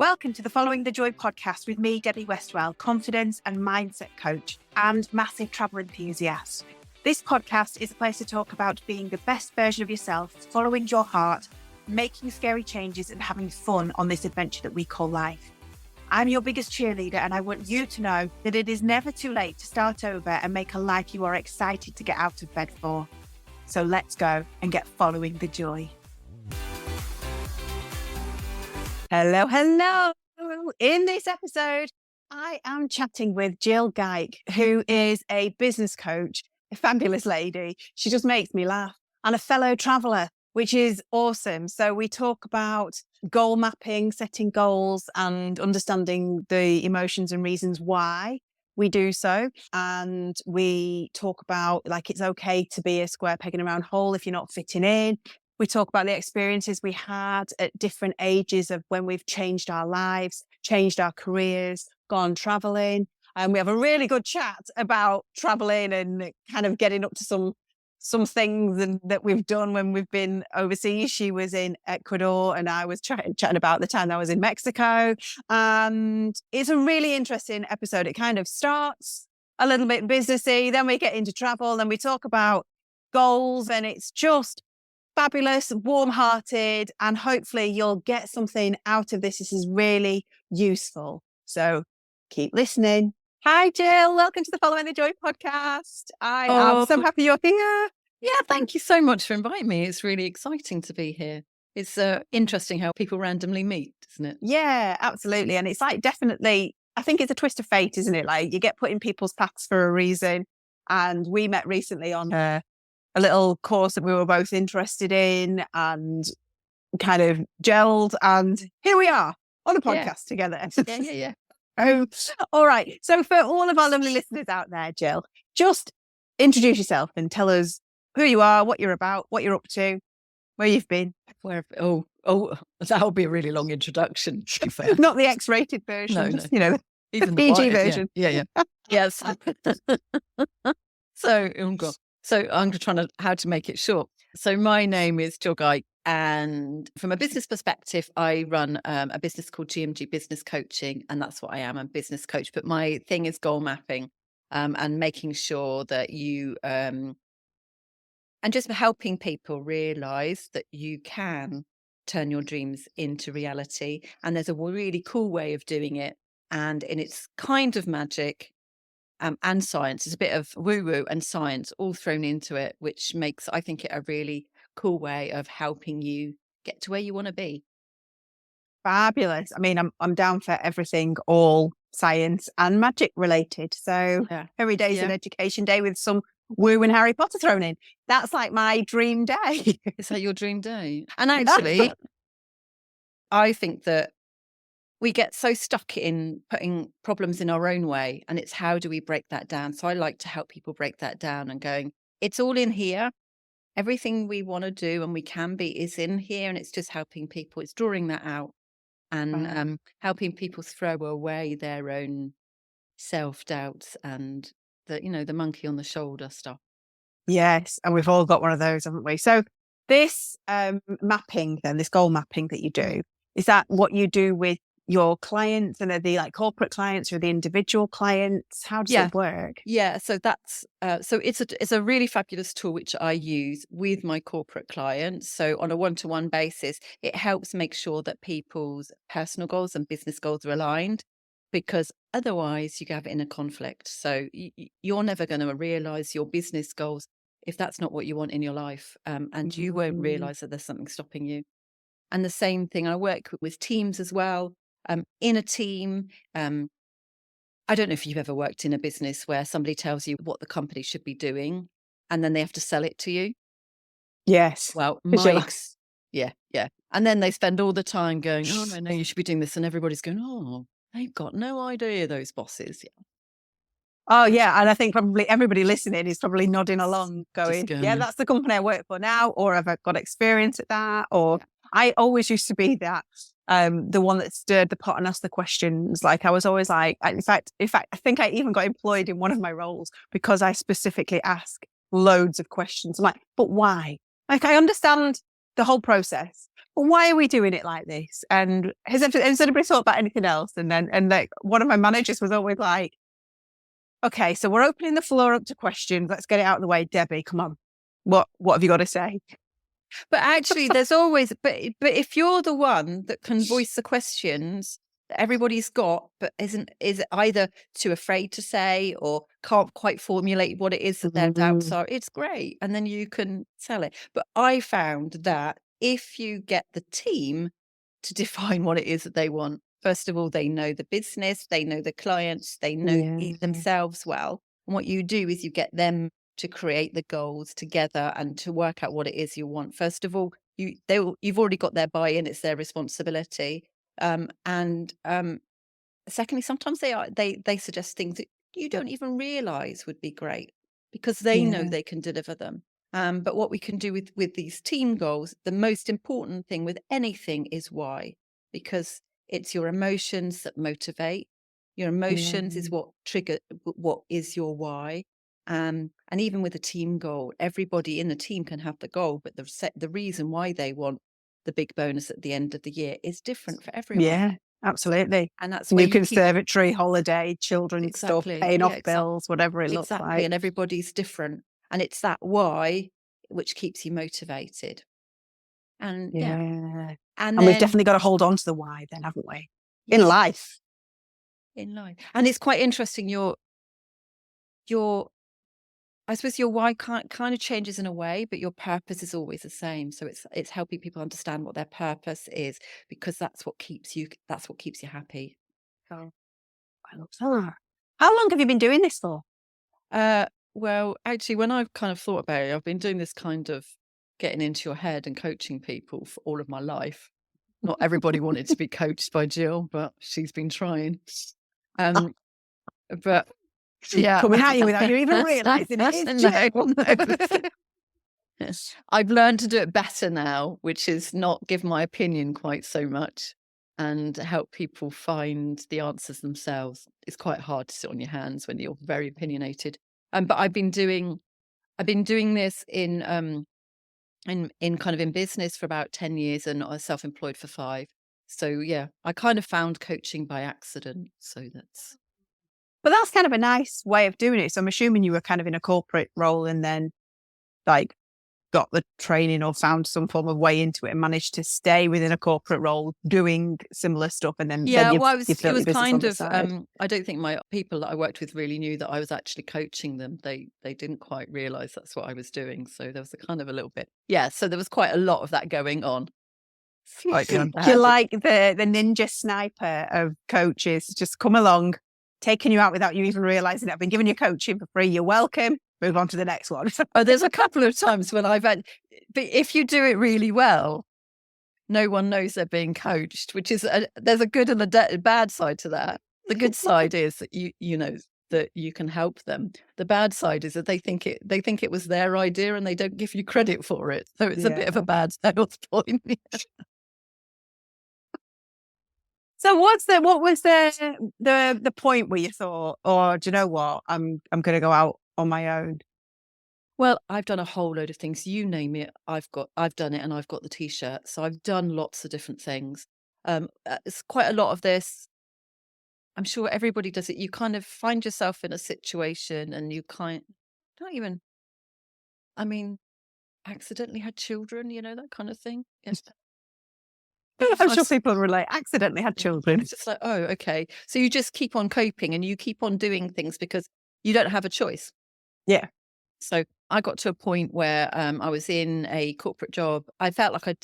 Welcome to the Following the Joy podcast with me, Debbie Westwell, confidence and mindset coach and massive travel enthusiast. This podcast is a place to talk about being the best version of yourself, following your heart, making scary changes and having fun on this adventure that we call life. I'm your biggest cheerleader and I want you to know that it is never too late to start over and make a life you are excited to get out of bed for. So let's go and get following the joy. Hello. In this episode, I am chatting with Gill Gayk, who is a business coach, a fabulous lady. She just makes me laugh, and a fellow traveler, which is awesome. So we talk about goal mapping, setting goals, and understanding the emotions and reasons why we do so. And we talk about it's okay to be a square peg in a round hole if you're not fitting in. We talk about the experiences we had at different ages of when we've changed our lives, changed our careers, gone traveling. And we have a really good chat about traveling and kind of getting up to some things that we've done when we've been overseas. She was in Ecuador and I was chatting about the time I was in Mexico. And it's a really interesting episode. It kind of starts a little bit businessy, then we get into travel, then we talk about goals, and it's just fabulous, warm-hearted, and hopefully you'll get something out of this. This is really useful. So keep listening. Hi, Gill. Welcome to the Following the Joy podcast. I am so happy you're here. Yeah, thank you so much for inviting me. It's really exciting to be here. It's interesting how people randomly meet, isn't it? Yeah, absolutely. And it's definitely, I think it's a twist of fate, isn't it? Like you get put in people's paths for a reason. And we met recently on a little course that we were both interested in and kind of gelled. And here we are on a podcast together. Yeah. Oh, all right. So for all of our lovely listeners out there, Gill, just introduce yourself and tell us who you are, what you're about, what you're up to, where you've been. Oh, that'll be a really long introduction, to be fair. Not the X-rated version, no. Just, even the PG version. Yeah. Yes. So, oh God. So I'm trying how to make it short. So my name is Gill Gayk, and from a business perspective, I run a business called GMG Business Coaching, and that's what I am, a business coach. But my thing is goal mapping and making sure that you and just helping people realise that you can turn your dreams into reality. And there's a really cool way of doing it, and it's kind of magic. And science. It's a bit of woo-woo and science all thrown into it, which makes, I think, it a really cool way of helping you get to where you want to be. Fabulous. I mean, I'm down for everything, all science and magic related. So every day is an education day with some woo and Harry Potter thrown in. That's like my dream day. Is that your dream day? And actually, I think that we get so stuck in putting problems in our own way, and it's how do we break that down? So I like to help people break that down and going, it's all in here. Everything we want to do and we can be is in here, and it's just helping people. It's drawing that out and helping people throw away their own self-doubts and the monkey on the shoulder stuff. Yes, and we've all got one of those, haven't we? So this mapping then, this goal mapping that you do, is that what you do with your clients, and are they like corporate clients or the individual clients? How does it work? Yeah, so that's so it's a really fabulous tool which I use with my corporate clients. So on a one-to-one basis, it helps make sure that people's personal goals and business goals are aligned, because otherwise you have inner conflict. So you're never going to realize your business goals if that's not what you want in your life, and you won't realize that there's something stopping you. And the same thing, I work with teams as well. In a team, I don't know if you've ever worked in a business where somebody tells you what the company should be doing and then they have to sell it to you. Yes. Well, yeah. And then they spend all the time going, oh, no, you should be doing this. And everybody's going, oh, they've got no idea, those bosses. Yeah. Oh, yeah. And I think probably everybody listening is probably nodding along going, yeah, that's the company I work for now, or have I got experience at that? Or I always used to be that. The one that stirred the pot and asked the questions. Like I was always like, in fact, I think I even got employed in one of my roles because I specifically ask loads of questions. I'm like, but why? Like I understand the whole process. But why are we doing it like this? And has anybody thought about anything else? And like one of my managers was always like, okay, so we're opening the floor up to questions. Let's get it out of the way. Debbie, come on. What have you got to say? But actually, there's always, but if you're the one that can voice the questions that everybody's got, but is either too afraid to say or can't quite formulate what it is that their doubts are, it's great. And then you can sell it. But I found that if you get the team to define what it is that they want, first of all, they know the business, they know the clients, they know themselves well. And what you do is you get them to create the goals together and to work out what it is you want. First of all, you've already got their buy-in; it's their responsibility. And secondly, sometimes they suggest things that you don't even realise would be great because they know they can deliver them. But what we can do with these team goals, the most important thing with anything is why, because it's your emotions that motivate. Your emotions is what trigger what is your why. And even with a team goal, everybody in the team can have the goal, but the reason why they want the big bonus at the end of the year is different for everyone. Yeah, absolutely. And that's where New conservatory, holiday, children's stuff, paying off bills, whatever it looks like. And everybody's different. And it's that why which keeps you motivated. And and we've definitely got to hold on to the why then, haven't we? In life. In life. And it's quite interesting, your I suppose your why kind of changes in a way, but your purpose is always the same. So it's helping people understand what their purpose is, because that's what keeps you happy. So I love that. How long have you been doing this for? Well, actually, when I've kind of thought about it, I've been doing this kind of getting into your head and coaching people for all of my life. Not everybody wanted to be coached by Gill, but she's been trying. But yeah, coming at you without you even realising it is Gill. Yes. I've learned to do it better now, which is not give my opinion quite so much and help people find the answers themselves. It's quite hard to sit on your hands when you're very opinionated. But I've been doing this in kind of in business for about 10 years, and I was self-employed for 5. So yeah, I kind of found coaching by accident. So But that's kind of a nice way of doing it. So I'm assuming you were kind of in a corporate role and then like got the training or found some form of way into it and managed to stay within a corporate role doing similar stuff. And then it was kind of I don't think my people that I worked with really knew that I was actually coaching them. They didn't quite realize that's what I was doing. So there was a kind of a little bit. Yeah. So there was quite a lot of that going on. You're like the ninja sniper of coaches, just come along, taking you out without you even realizing it. I've been giving you coaching for free. You're welcome. Move on to the next one. There's a couple of times when I've had, but if you do it really well, no one knows they're being coached, which is there's a good and a bad side to that. The good side is that you know that you can help them. The bad side is that they think it was their idea and they don't give you credit for it. So it's a bit of a bad sales point. So what was the point where you thought, oh, do you know what? I'm going to go out on my own? Well, I've done a whole load of things. You name it, I've done it, and I've got the T-shirt. So I've done lots of different things. It's quite a lot of this. I'm sure everybody does it. You kind of find yourself in a situation and you don't even, I mean, accidentally had children, that kind of thing. Yes. I'm sure people relate. Accidentally had children. It's just like, oh, okay. So you just keep on coping and you keep on doing things because you don't have a choice. Yeah. So I got to a point where I was in a corporate job. I felt like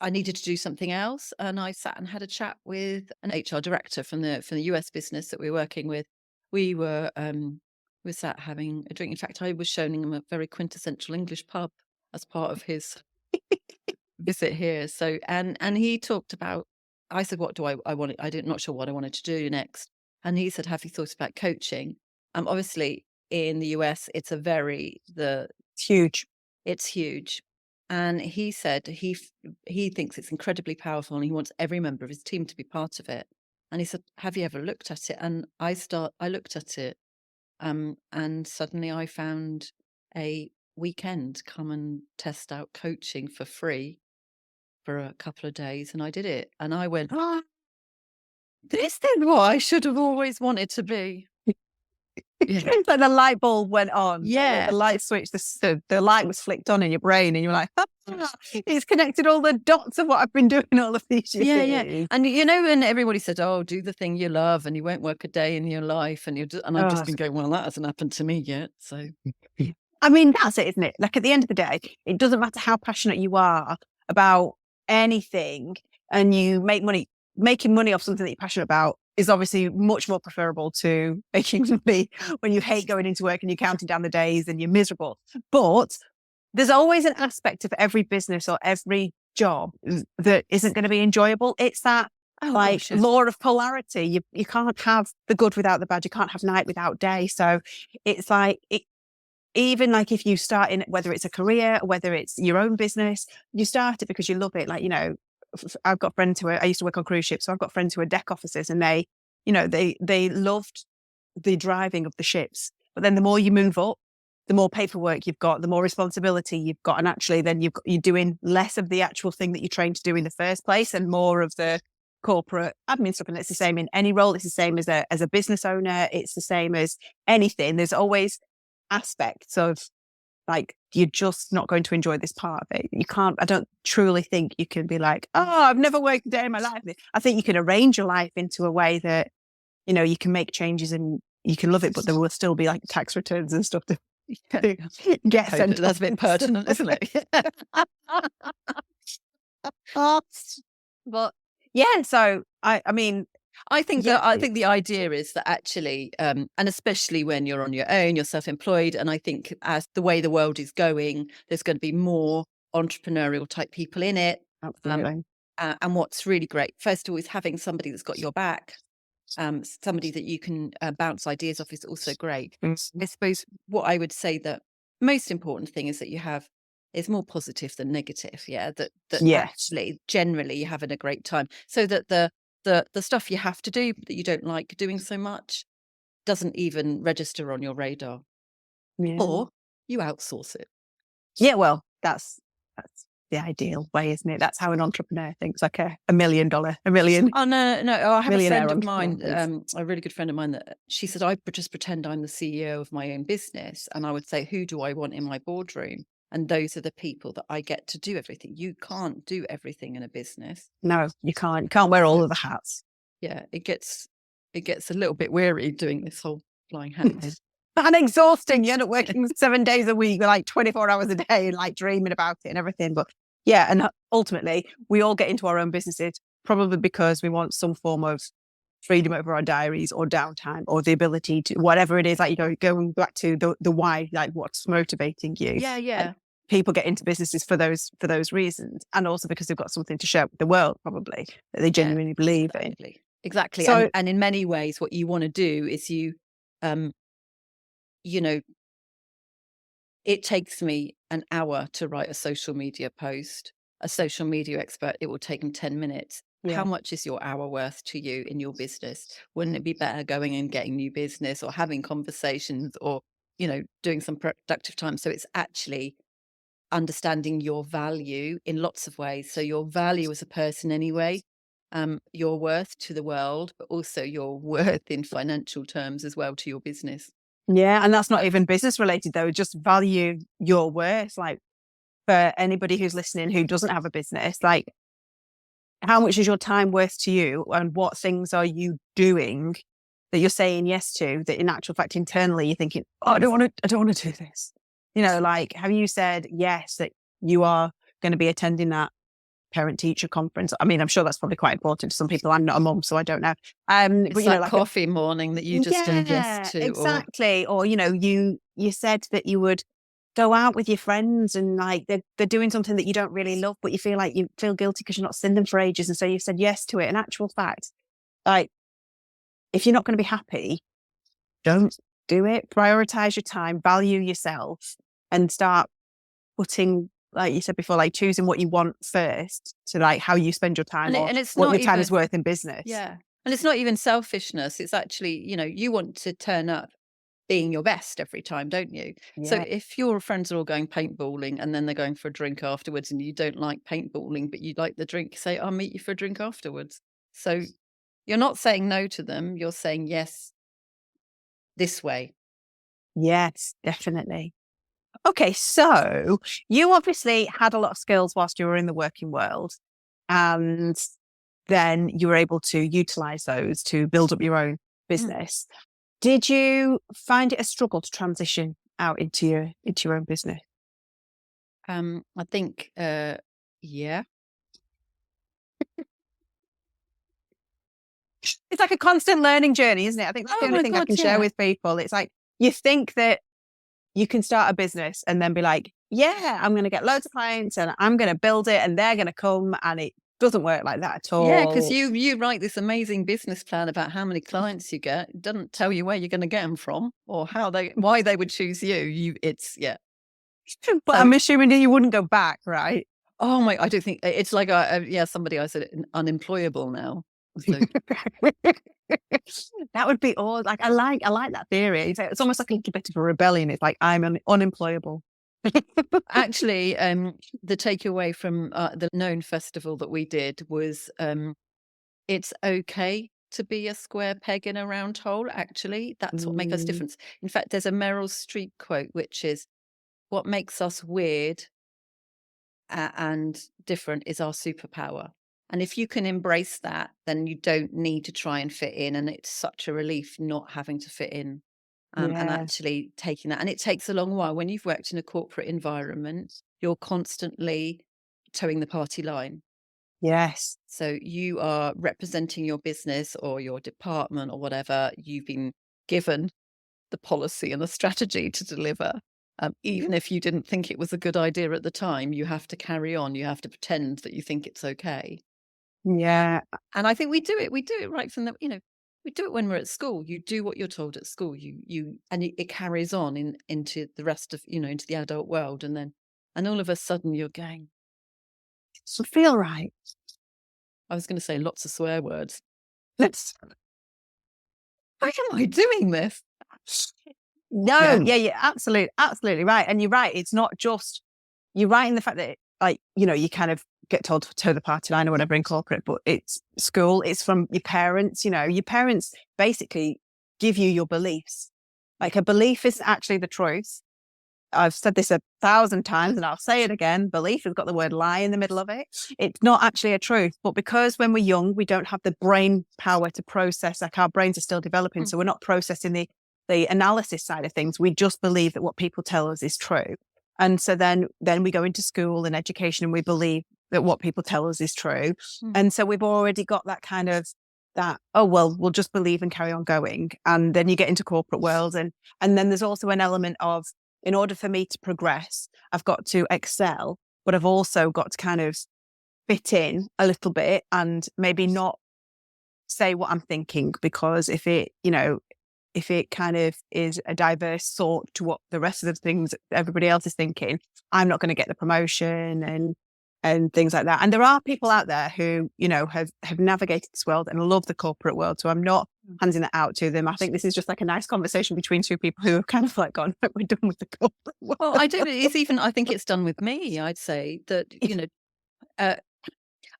I needed to do something else, and I sat and had a chat with an HR director from the US business that we were working with. We were sat having a drink. In fact, I was showing him a very quintessential English pub as part of his visit here. So and he talked about. I said, "What do I want? Not sure what I wanted to do next." And he said, "Have you thought about coaching?" Obviously, in the US, it's huge. It's huge. And he said he thinks it's incredibly powerful and he wants every member of his team to be part of it. And he said, have you ever looked at it? And I looked at it, and suddenly I found a weekend come and test out coaching for free. for a couple of days and I did it. And I went, oh, this is what I should have always wanted to be. Yeah. So the light bulb went on. Yeah. The light switch, the light was flicked on in your brain and you're like, it's connected all the dots of what I've been doing all of these years. Yeah. And when everybody said, oh, do the thing you love and you won't work a day in your life. And I've just been going, well, that hasn't happened to me yet. So, I mean, that's it, isn't it? Like at the end of the day, it doesn't matter how passionate you are about anything and you make money. Making money off something that you're passionate about is obviously much more preferable to making money when you hate going into work and you're counting down the days and you're miserable. But there's always an aspect of every business or every job that isn't going to be enjoyable. It's that law of polarity. You can't have the good without the bad. You can't have night without day. So it's like, even like if you start in, whether it's a career, whether it's your own business, you start it because you love it. Like, I've got friends I used to work on cruise ships, so I've got friends who are deck officers and they loved the driving of the ships. But then the more you move up, the more paperwork you've got, the more responsibility you've got. And actually then you're doing less of the actual thing that you're trained to do in the first place and more of the corporate admin stuff. And it's the same in any role. It's the same as a business owner. It's the same as anything. There's always aspects of like, you're just not going to enjoy this part of it. I don't truly think you can be like, oh, I've never worked a day in my life. I think you can arrange your life into a way that, you can make changes and you can love it, but there will still be like tax returns and stuff to get sent. That's a bit pertinent, isn't it? But yeah, so I think the idea is that actually, and especially when you're on your own, you're self-employed. And I think as the way the world is going, there's going to be more entrepreneurial type people in it. Absolutely. And what's really great, first of all, is having somebody that's got your back. Somebody that you can bounce ideas off is also great. I suppose what I would say that most important thing is that you have is more positive than negative. Yeah. That actually generally you're having a great time, so that the stuff you have to do that you don't like doing so much doesn't even register on your radar, or you outsource it. Yeah, well, that's the ideal way, isn't it? That's how an entrepreneur thinks, like a $1 million. Oh, no. I have a friend of mine, a really good friend of mine, that she said, I just pretend I'm the CEO of my own business. And I would say, who do I want in my boardroom? And those are the people that I get to do everything. You can't do everything in a business. No, you can't. You can't wear all of the hats. Yeah, it gets a little bit weary doing this whole flying hat. And exhausting. You end up working 7 days a week, like 24 hours a day, and like dreaming about it and everything. But yeah, and ultimately, we all get into our own businesses probably because we want some form of freedom over our diaries or downtime or the ability to whatever it is. Like, going back to the why, like what's motivating you. Yeah. And people get into businesses for those reasons, and also because they've got something to share with the world, probably, that they genuinely believe in. Exactly. So, and in many ways, what you want to do is it takes me an hour to write a social media post. A social media expert, it will take them 10 minutes. Yeah. How much is your hour worth to you in your business? Wouldn't it be better going and getting new business or having conversations or, doing some productive time? So it's actually understanding your value in lots of ways. So your value as a person anyway, your worth to the world, but also your worth in financial terms as well to your business. Yeah. And that's not even business related though. Just value your worth. Like, for anybody who's listening who doesn't have a business, like, how much is your time worth to you, and what things are you doing that you're saying yes to that in actual fact internally you're thinking, oh, I don't want to do this. Like, have you said yes that you are going to be attending that parent teacher conference? I mean, I'm sure that's probably quite important to some people. I'm not a mum, so I don't know. It's but, like coffee morning that you just said yes to. Exactly. Or you said that you would go out with your friends and like they're doing something that you don't really love, but you feel guilty because you're not seeing them for ages. And so you've said yes to it. In actual fact, like, if you're not going to be happy, don't do it. Prioritize your time, value yourself, and start putting, like you said before, like choosing what you want first to like how you spend your time and it's what your time is worth in business. Yeah. And it's not even selfishness. It's actually, you want to turn up being your best every time, don't you? So Yeah. if your friends are all going paintballing and then they're going for a drink afterwards and you don't like paintballing, but you like the drink, say, I'll meet you for a drink afterwards. So you're not saying no to them. You're saying yes this way. Yes, definitely. Okay, so you obviously had a lot of skills whilst you were in the working world, and then you were able to utilize those to build up your own Mm. business. Did you find it a struggle to transition out into your own business? I think, yeah. It's like a constant learning journey, isn't it? I think that's the Oh only my thing I God, can share yeah. with people. It's like you think that you can start a business and then be like, yeah, I'm going to get loads of clients and I'm going to build it and they're going to come, and it doesn't work like that at Yeah, because all. you write this amazing business plan about how many clients you get. It doesn't tell you where you're going to get them from or why they would choose you. Yeah. But So, I'm assuming that you wouldn't go back, right? oh my, I don't think it's like, yeah, somebody I said unemployable now. So That would be all. Like I like that theory. It's almost like a little bit of a rebellion. It's like I'm unemployable. actually, the takeaway from the known festival that we did was it's okay to be a square peg in a round hole. Actually, that's what makes us Mm, different. In fact, there's a Meryl Streep quote, which is, what makes us weird and different is our superpower. And if you can embrace that, then you don't need to try and fit in. And it's such a relief not having to fit in, and yeah. actually taking that. And it takes a long while. When you've worked in a corporate environment, you're constantly towing the party line. Yes. So you are representing your business or your department or whatever. You've been given the policy and the strategy to deliver. Even if you didn't think it was a good idea at the time, you have to carry on. You have to pretend that you think it's okay. Yeah. And I think we do it. We do it right from we do it when we're at school. You do what you're told at school. And it carries on into the rest of, into the adult world. And all of a sudden you're going, So feel right. I was going to say lots of swear words. Let's. Why am I doing this? No, Yeah. yeah, absolutely right. And you're right. It's not just you're right in the fact that like you kind of get told to toe the party line or whatever in corporate, but it's school. It's from your parents. Your parents basically give you your beliefs. Like a belief isn't actually the truth. I've said this 1,000 times and I'll say it again. Belief has got the word lie in the middle of it. It's not actually a truth, but because when we're young, we don't have the brain power to process, like our brains are still developing. So we're not processing the analysis side of things. We just believe that what people tell us is true. And so then we go into school and education and we believe that what people tell us is true. And so we've already got that kind of that, oh, well, we'll just believe and carry on going. And then you get into corporate world. And then there's also an element of, in order for me to progress, I've got to excel, but I've also got to kind of fit in a little bit and maybe not say what I'm thinking, because if it kind of is a diverse thought to what the rest of the things everybody else is thinking, I'm not going to get the promotion and things like that. And there are people out there who, have navigated this world and love the corporate world. So I'm not handing that out to them. I think this is just like a nice conversation between two people who have kind of like gone, we're done with the corporate world. Well, I do. I think it's done with me. I'd say that,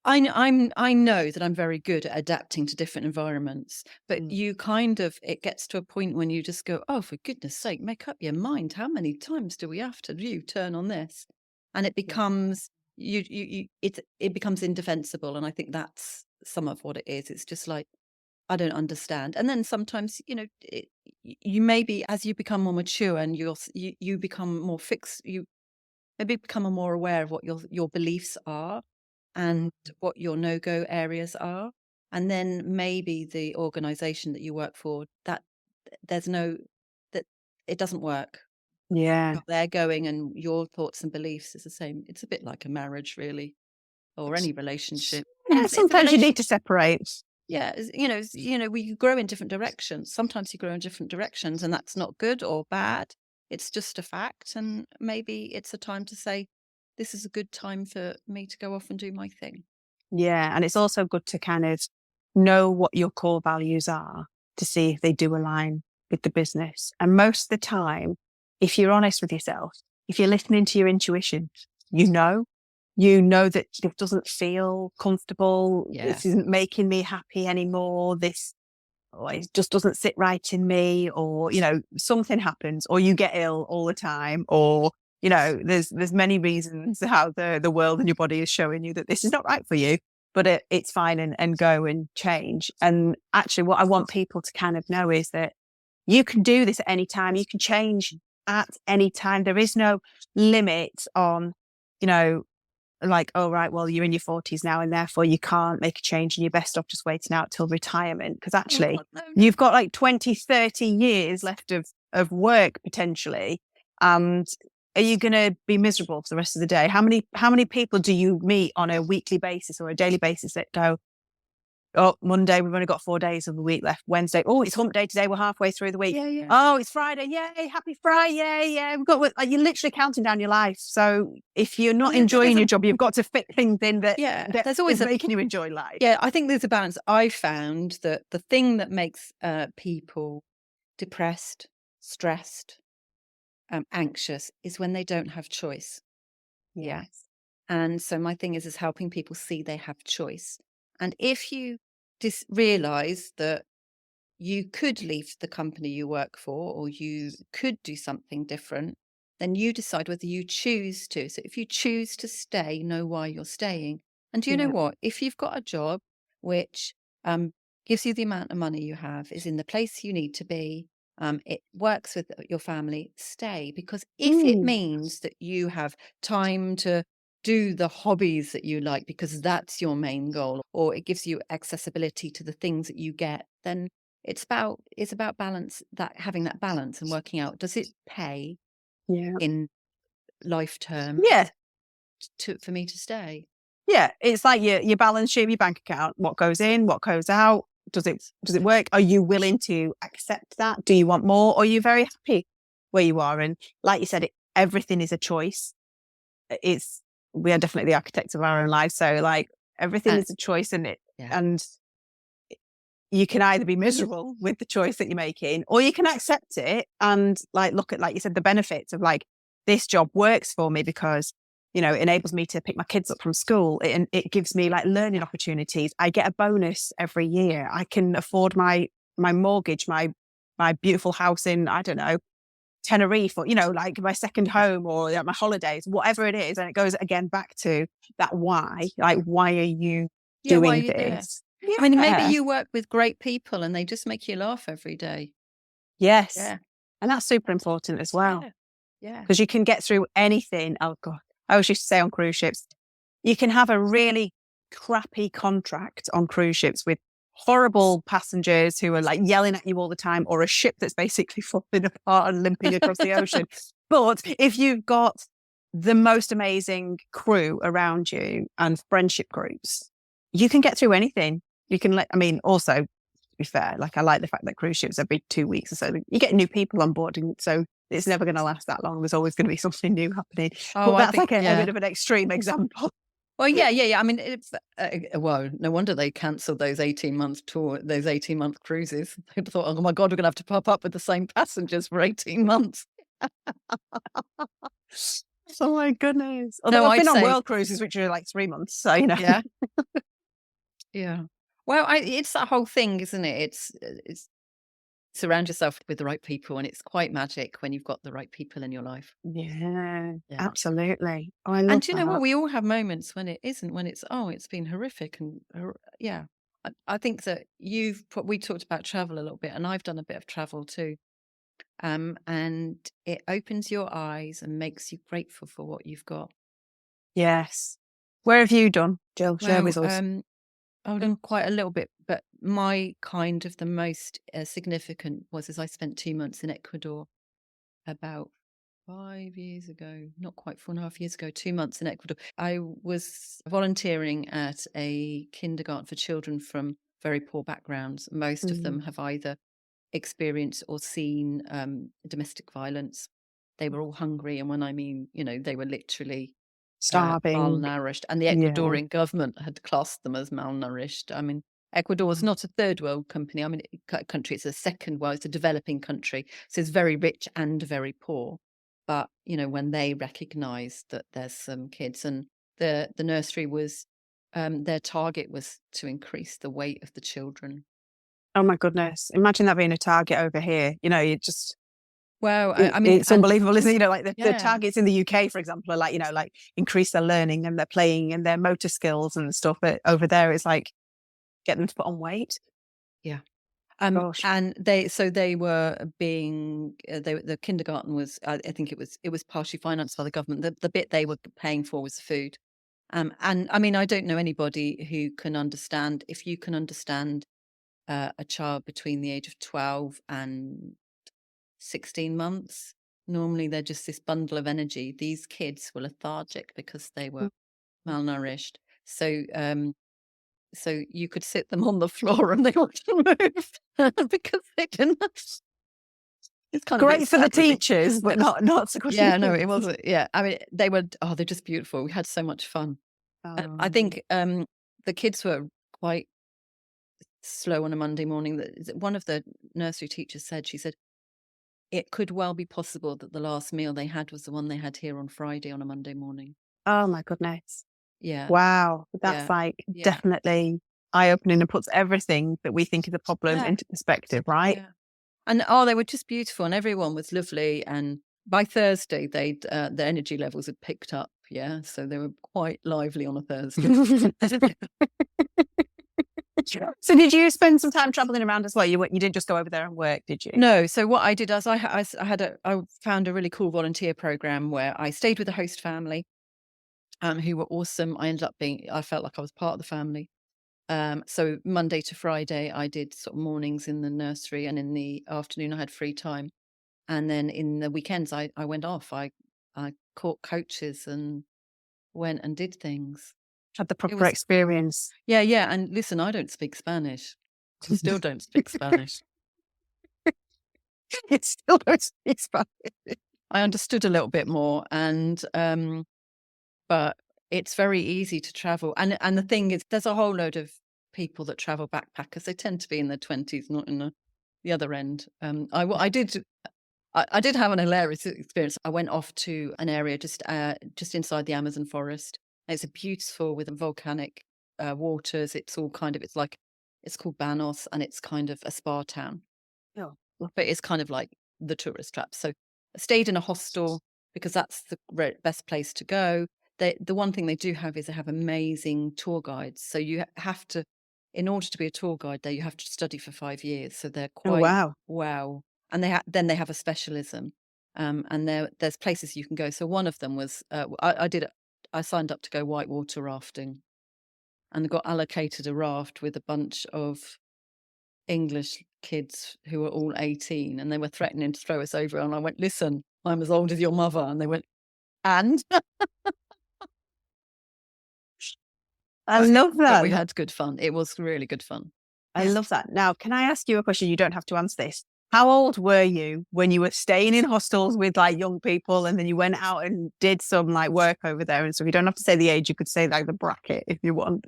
I know that I'm very good at adapting to different environments, but it gets to a point when you just go, oh, for goodness sake, make up your mind. How many times do we have to turn on this? And it becomes it becomes indefensible. And I think that's some of what it is. It's just like, I don't understand. And then sometimes, you maybe, as you become more mature and you become more fixed, you maybe become more aware of what your beliefs are and what your no-go areas are. And then maybe the organization that you work for, that it doesn't work. Yeah. They're going and your thoughts and beliefs is the same. It's a bit like a marriage, really, or any relationship. Yeah, It's a sometimes you need to separate. Yeah, we grow in different directions. Sometimes you grow in different directions, and that's not good or bad. It's just a fact. And maybe it's a time to say, this is a good time for me to go off and do my thing. Yeah. And it's also good to kind of know what your core values are to see if they do align with the business. And most of the time, if you're honest with yourself, if you're listening to your intuition, you know that this doesn't feel comfortable. Yeah. This isn't making me happy anymore. This, it just doesn't sit right in me, or, something happens, or you get ill all the time, or, there's many reasons how the world and your body is showing you that this is not right for you, but it's fine, and go and change. And actually what I want people to kind of know is that you can do this at any time. You can change at any time. There is no limit on, like, oh, right, well, you're in your 40s now and therefore you can't make a change and you're best off just waiting out till retirement. Because actually, you've got like 20, 30 years left of work potentially. And are you going to be miserable for the rest of the day? How many people do you meet on a weekly basis or a daily basis that go, oh, Monday, we've only got 4 days of the week left. Wednesday, oh, it's hump day today. We're halfway through the week. Yeah. Oh, it's Friday. Yay, happy Friday. Yeah, you're literally counting down your life. So if you're not enjoying your job, you've got to fit things in that there's always making you enjoy life. Yeah, I think there's a balance. I found that the thing that makes people depressed, stressed, anxious is when they don't have choice. Yes. And so my thing is helping people see they have choice. And if you just realize that you could leave the company you work for, or you could do something different, then you decide whether you choose to. So if you choose to stay, know why you're staying. And do you know what? If you've got a job which gives you the amount of money you have, is in the place you need to be, it works with your family, stay. Because if it means that you have time to do the hobbies that you like because that's your main goal, or it gives you accessibility to the things that you get, then it's about balance, that having that balance and working out, does it pay in life terms for me to stay? Yeah, it's like your balance sheet, your bank account, what goes in, what goes out. Does it work? Are you willing to accept that? Do you want more? Or are you very happy where you are? And like you said, everything is a choice. We are definitely the architects of our own lives. So like everything is a choice, and you can either be miserable with the choice that you're making, or you can accept it and like look at, like you said, the benefits of like, this job works for me because, it enables me to pick my kids up from school. It gives me like learning opportunities. I get a bonus every year. I can afford my mortgage, my beautiful house in, I don't know, Tenerife, or, like my second home, or my holidays, whatever it is. And it goes again back to that why, like, why are you doing this? I mean, maybe you work with great people and they just make you laugh every day. Yes. Yeah. And that's super important as well. Yeah. Because you can get through anything. Oh, God. I always used to say on cruise ships, you can have a really crappy contract on cruise ships with horrible passengers who are like yelling at you all the time, or a ship that's basically falling apart and limping across the ocean. But if you've got the most amazing crew around you and friendship groups, you can get through anything. You can also, to be fair, like, I like the fact that cruise ships every 2 weeks or so, you get new people on board, and so it's never going to last that long. There's always going to be something new happening. But that's a bit of an extreme example. Well, yeah. I mean, it's well, no wonder they cancelled those 18-month those 18-month cruises. They thought, oh my God, we're going to have to pop up with the same passengers for 18 months. Oh my goodness. Although I've been on world cruises, which are like 3 months. So, Yeah. Yeah. Well, it's that whole thing, isn't it? It's surround yourself with the right people, and it's quite magic when you've got the right people in your life. Yeah. Absolutely. Oh, I love and do you know that. what? We all have moments when it isn't, when it's been horrific, and I think that we talked about travel a little bit, and I've done a bit of travel too. And it opens your eyes and makes you grateful for what you've got. Yes. Where have you done, Jill? Share with us. I've done quite a little bit, but my kind of the most significant was I spent 2 months in Ecuador about 5 years ago, not quite 4.5 years ago, 2 months in Ecuador. I was volunteering at a kindergarten for children from very poor backgrounds. Most of them have either experienced or seen domestic violence. They were all hungry. And when I mean, they were literally starving, malnourished. And the Ecuadorian government had classed them as malnourished. I mean, Ecuador is not a third world company. I mean, country. It's a second world. It's a developing country. So it's very rich and very poor. But, you know, when they recognise that there's some kids, and the nursery was, their target was to increase the weight of the children. Oh my goodness. Imagine that being a target over here. You know, you just, Well, I mean, it's unbelievable, isn't it? You know, like the yeah. targets in the UK, for example, are like, you know, like increase their learning and their playing and their motor skills and stuff. But over there, it's like get them to put on weight. Yeah. Gosh. And they were being, the kindergarten was, I think it was partially financed by the government. The bit they were paying for was the food. And I mean, I don't know anybody who can understand, if you can understand a child between the age of 12 and 16 months. Normally, they're just this bundle of energy. These kids were lethargic because they were malnourished. So, so you could sit them on the floor and they wouldn't move because they didn't. It's kind of Great for the exaggerating. teachers, but not so good. Yeah, no, it wasn't. Yeah, I mean, they were. Oh, they're just beautiful. We had so much fun. I think the kids were quite slow on a Monday morning. One of the nursery teachers said, she said, it could well be possible that the last meal they had was the one they had here on Friday on a Monday morning. Oh my goodness. Yeah. Wow. That's Yeah. like Yeah. definitely eye-opening and puts everything that we think is a problem into perspective, right? Yeah. And they were just beautiful, and everyone was lovely. And by Thursday, they'd their energy levels had picked up. Yeah, so they were quite lively on a Thursday. So did you spend some time traveling around as well? You didn't just go over there and work, did you? No. So what I did is I found a really cool volunteer program where I stayed with a host family, who were awesome. I felt like I was part of the family. So Monday to Friday, I did sort of mornings in the nursery, and in the afternoon I had free time. And then in the weekends, I went off. I caught coaches and went and did things. Had the proper experience. Yeah, yeah. And listen, I don't speak Spanish. I still don't speak Spanish. You still don't speak Spanish. I understood a little bit more, and but it's very easy to travel. And the thing is, there's a whole load of people that travel backpackers. They tend to be in their 20s, not in the other end. I did have an hilarious experience. I went off to an area just inside the Amazon forest. It's a beautiful, with volcanic waters. It's called Banos, and it's kind of a spa town. Oh. But it's kind of like the tourist trap. So I stayed in a hostel because that's the best place to go. The one thing they do have is they have amazing tour guides. So you have to, in order to be a tour guide there, you have to study for 5 years. So they're quite wow. And then they have a specialism, and there's places you can go. So one of them was I signed up to go whitewater rafting, and got allocated a raft with a bunch of English kids who were all 18, and they were threatening to throw us over. And I went, listen, I'm as old as your mother. And they went, and I love that. But we had good fun. It was really good fun. I love that. Now, can I ask you a question? You don't have to answer this. How old were you when you were staying in hostels with like young people, and then you went out and did some like work over there? And so you don't have to say the age. You could say like the bracket if you want.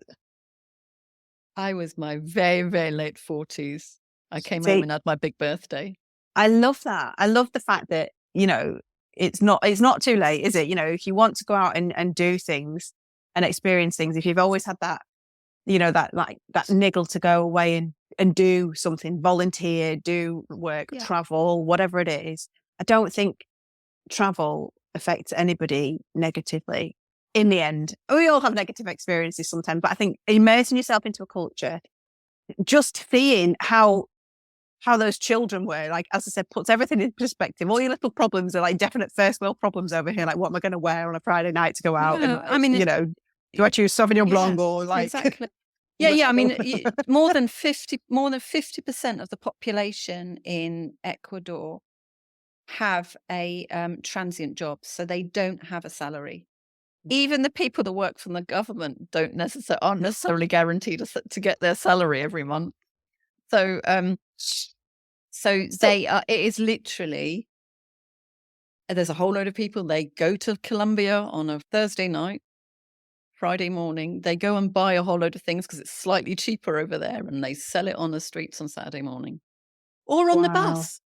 I was my very, very late 40s. I came home and had my big birthday. I love that. I love the fact that, you know, it's not too late, is it? You know, if you want to go out and do things and experience things, if you've always had that, you know, that niggle to go away and do something, volunteer, do work, travel, whatever it is, I don't think travel affects anybody negatively. In the end, we all have negative experiences sometimes, but I think immersing yourself into a culture, just seeing how those children were, like, as I said, puts everything in perspective. All your little problems are like definite first world problems over here. Like, what am I going to wear on a Friday night to go out? Yeah, and, I mean, you know, do I choose Sauvignon Blanc or like... Exactly. Yeah. I mean, more than 50% of the population in Ecuador have a transient job, so they don't have a salary. Even the people that work from the government aren't necessarily guaranteed to get their salary every month. So, they are. It is literally. There's a whole load of people. They go to Colombia on a Thursday night, Friday morning. They go and buy a whole load of things because it's slightly cheaper over there, and they sell it on the streets on Saturday morning or on the Wow. bus.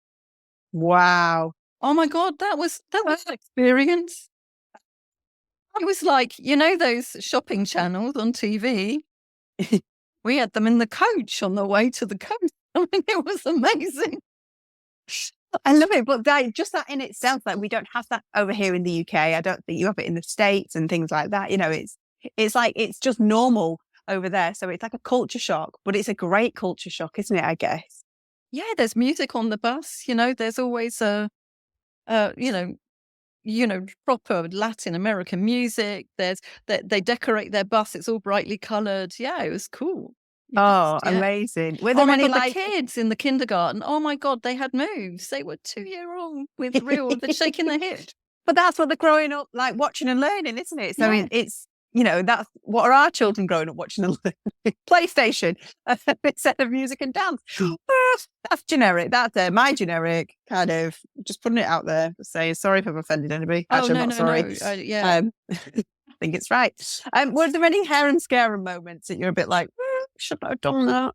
Wow. Oh my God, that was an experience. It was like, those shopping channels on TV. We had them in the coach on the way to the coast. I mean, it was amazing. I love it, but just that in itself, like we don't have that over here in the UK. I don't think you have it in the States and things like that. It's like it's just normal over there, so it's like a culture shock, but it's a great culture shock, isn't it? I guess. Yeah, there's music on the bus. There's always proper Latin American music. They decorate their bus. It's all brightly coloured. Yeah, it was cool. Oh, amazing. Were there Oh my any God, the kids in the kindergarten, oh my God, they had moves. They were 2-year-old with they're shaking their hips. But that's what they're growing up like watching and learning, isn't it? So Yeah. it's, that's what are our children growing up watching and learning? PlayStation instead of music and dance. That's generic. That's my generic kind of just putting it out there, saying sorry if I've offended anybody. Actually, I'm not sorry. Yeah. I think it's right. Were there any hair and scare moments that you're a bit like, should I have done that?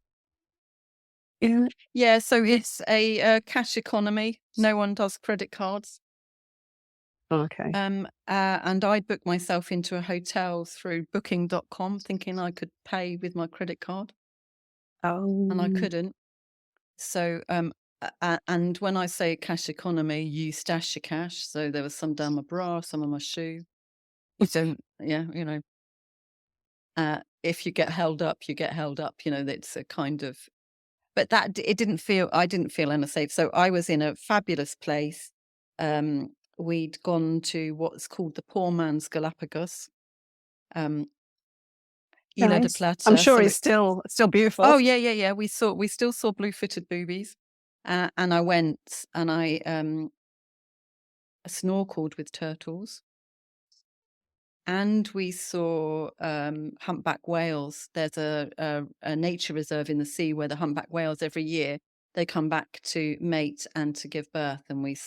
Yeah, so it's a cash economy. No one does credit cards. Okay. And I booked myself into a hotel through booking.com thinking I could pay with my credit card. Oh. And I couldn't. So, and when I say cash economy, you stash your cash. So there was some down my bra, some on my shoe. So, yeah, if you get held up, you get held up. It's a kind of, but I didn't feel unsafe. So I was in a fabulous place. We'd gone to what's called the poor man's Galapagos. Isla de Plata. I'm sure it's still beautiful. Oh yeah. We still saw blue-footed boobies, and I went and I snorkeled with turtles, and we saw humpback whales. There's a nature reserve in the sea where the humpback whales every year they come back to mate and to give birth, and we